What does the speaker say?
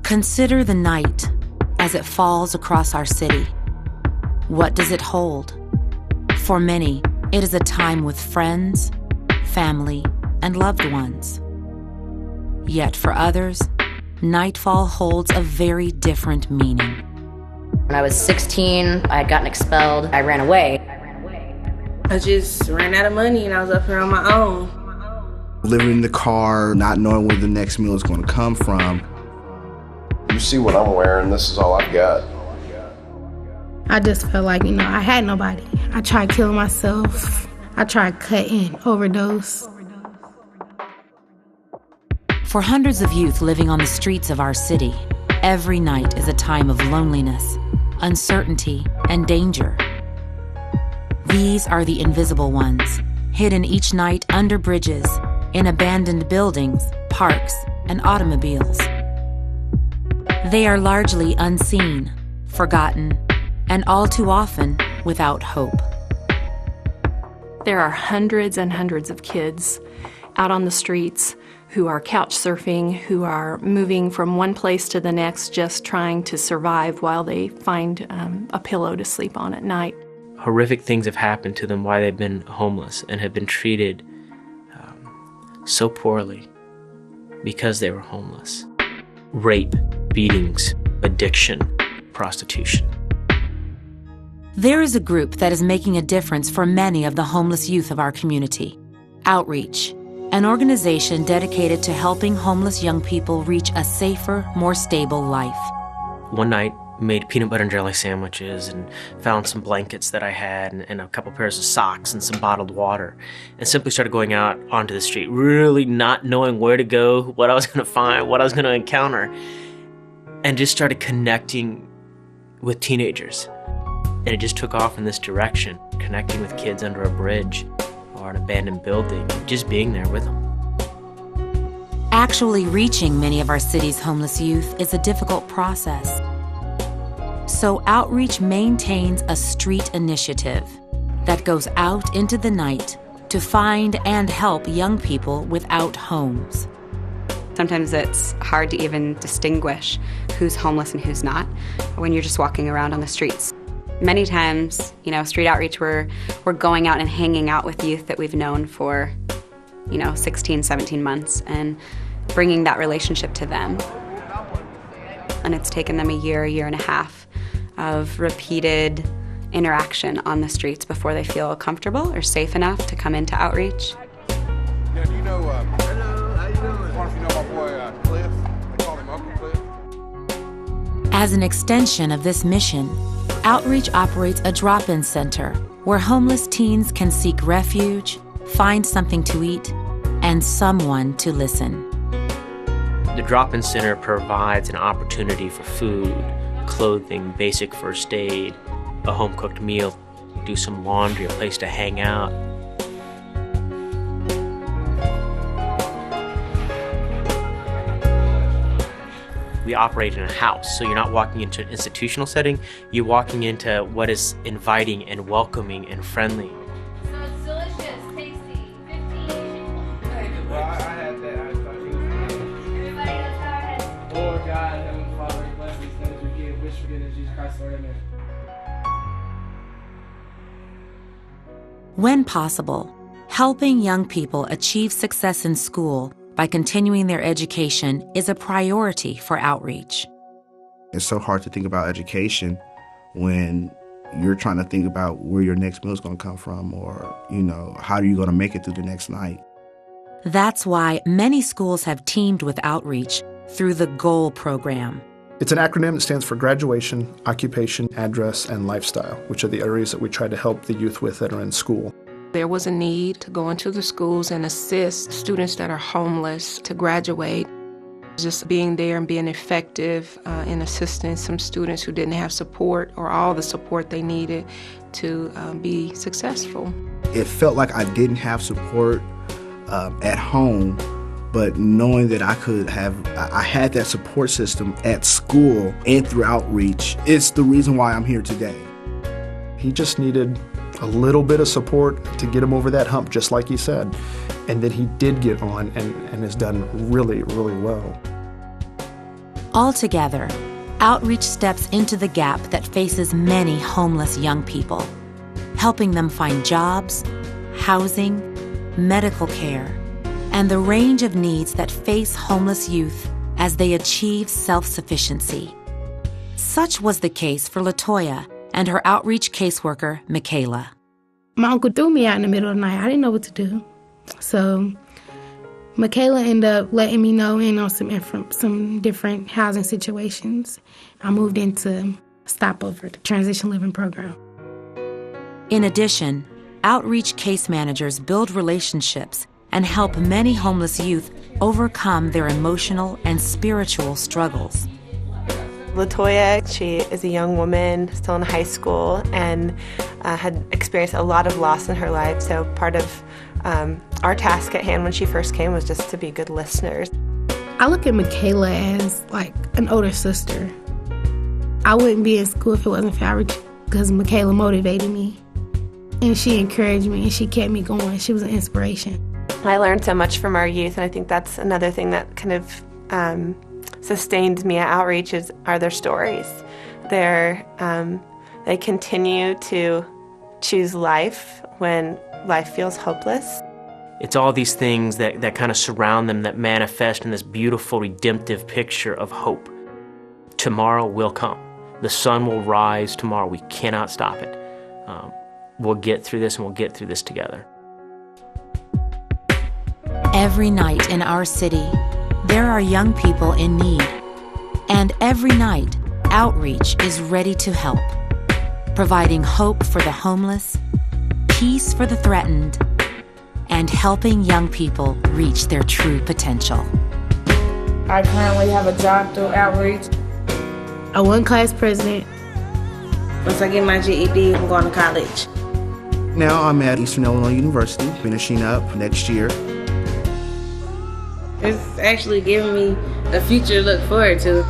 Consider the night as it falls across our city. What does it hold? For many, it is a time with friends, family, and loved ones. Yet for others, nightfall holds a very different meaning. When I was 16, I had gotten expelled. I ran away. I just ran out of money and I was up here on my own. Living in the car, not knowing where the next meal is going to come from. You see what I'm wearing, this is all I've got. I just felt like, I had nobody. I tried killing myself. I tried cutting, overdose. For hundreds of youth living on the streets of our city, every night is a time of loneliness, uncertainty, and danger. These are the invisible ones, hidden each night under bridges, in abandoned buildings, parks, and automobiles. They are largely unseen, forgotten, and all too often without hope. There are hundreds and hundreds of kids out on the streets who are couch surfing, who are moving from one place to the next, just trying to survive while they find a pillow to sleep on at night. Horrific things have happened to them while they've been homeless and have been treated so poorly because they were homeless. Rape, beatings, addiction, prostitution. There is a group that is making a difference for many of the homeless youth of our community. Outreach, an organization dedicated to helping homeless young people reach a safer, more stable life. One night, made peanut butter and jelly sandwiches and found some blankets that I had and a couple pairs of socks and some bottled water, and simply started going out onto the street, really not knowing where to go, what I was going to find, what I was going to encounter, and just started connecting with teenagers. And it just took off in this direction, connecting with kids under a bridge or an abandoned building, just being there with them. Actually reaching many of our city's homeless youth is a difficult process. So Outreach maintains a street initiative that goes out into the night to find and help young people without homes. Sometimes it's hard to even distinguish who's homeless and who's not when you're just walking around on the streets. Many times, street outreach, we're going out and hanging out with youth that we've known for, 16, 17 months and bringing that relationship to them. And it's taken them a year and a half of repeated interaction on the streets before they feel comfortable or safe enough to come into outreach. Yeah, do you know, hello, how you doing? I wonder if you know my boy, Cliff. They call him Uncle Cliff. As an extension of this mission, Outreach operates a drop-in center where homeless teens can seek refuge, find something to eat, and someone to listen. The drop-in center provides an opportunity for food, clothing, basic first aid, a home-cooked meal, do some laundry, a place to hang out. We operate in a house, so you're not walking into an institutional setting, you're walking into what is inviting and welcoming and friendly. So it's delicious, tasty, 15. Well, I had that. I thought you was Everybody knows how it is. Lord God, Heavenly Father, bless these things we give. Wish we did in Jesus Christ, Lord, amen. When possible, helping young people achieve success in school by continuing their education is a priority for Outreach. It's so hard to think about education when you're trying to think about where your next meal is going to come from or, how are you going to make it through the next night. That's why many schools have teamed with Outreach through the GOAL program. It's an acronym that stands for Graduation, Occupation, Address, and Lifestyle, which are the areas that we try to help the youth with that are in school. There was a need to go into the schools and assist students that are homeless to graduate. Just being there and being effective in assisting some students who didn't have support or all the support they needed to be successful. It felt like I didn't have support at home, but knowing that I had that support system at school and through outreach, it's the reason why I'm here today. He just needed a little bit of support to get him over that hump, just like he said. And then he did get on and has done really, really well. Altogether, outreach steps into the gap that faces many homeless young people, helping them find jobs, housing, medical care, and the range of needs that face homeless youth as they achieve self-sufficiency. Such was the case for LaToya and her outreach caseworker, Michaela. My uncle threw me out in the middle of the night. I didn't know what to do. So Michaela ended up letting me know on some different housing situations. I moved into Stopover, the transition living program. In addition, outreach case managers build relationships and help many homeless youth overcome their emotional and spiritual struggles. LaToya, she is a young woman still in high school and had experienced a lot of loss in her life. So part of our task at hand when she first came was just to be good listeners. I look at Michaela as like an older sister. I wouldn't be in school if it wasn't for outreach because Michaela motivated me. And she encouraged me and she kept me going. She was an inspiration. I learned so much from our youth, and I think that's another thing that kind of sustained me at outreach are their stories. They continue to choose life when life feels hopeless. It's all these things that kind of surround them that manifest in this beautiful, redemptive picture of hope. Tomorrow will come. The sun will rise tomorrow. We cannot stop it. We'll get through this, and we'll get through this together. Every night in our city, there are young people in need. And every night, outreach is ready to help, providing hope for the homeless, peace for the threatened, and helping young people reach their true potential. I currently have a job through outreach. I won class president. Once I get my GED, I'm going to college. Now I'm at Eastern Illinois University, finishing up next year. It's actually giving me a future to look forward to.